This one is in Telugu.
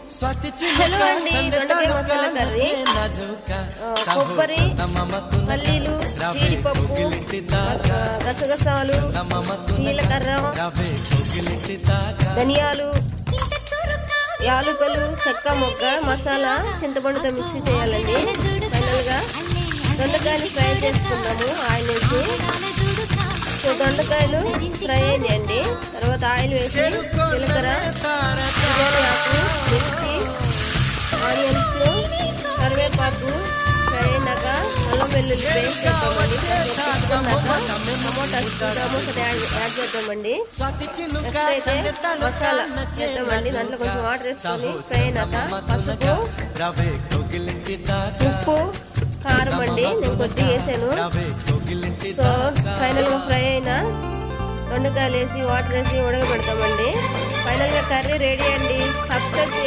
హలో అండి, దొండకాయ మసాలా కర్రీ. కొబ్బరి, పల్లీలు, జీడిపప్పు, గసగసాలు, జీలకర్ర, ధనియాలు, యాలకులు, చెక్క మొగ్గ, మసాలా, చింతపండుతో మిక్సీ చేయాలండి. ఫైనల్గా దొండకాయలు ఫ్రై చేసుకున్నాము ఆయిల్ వేసి. సో దొండకాయలు ఫ్రై అయ్యండి. తర్వాత ఆయిల్ వేసి జీలకర్ర, బిర్యానీ ఆకు, మిర్చి, ఆనియన్స్, కరివేపాకు ఫ్రై అయినాక అల్లం వెల్లుల్లి పేస్ట్ చేద్దామండి. టమోటా యాడ్ చేద్దామండి. నెక్స్ట్ అయితే మసాలా చేద్దామండి. దాంట్లో కొంచెం వాటర్ వేసుకొని ఫ్రై అయినాక పసుపు, ఉప్పు, కారం అండి నేను కొద్దిగా వేసాను. సో ఫైనల్గా ఫ్రై అయినా దొండకాయలు వేసి వాటర్ వేసి ఉడకబెడతామండి. ఫైనల్గా కర్రీ రెడీ అండి. సబ్స్క్రైబ్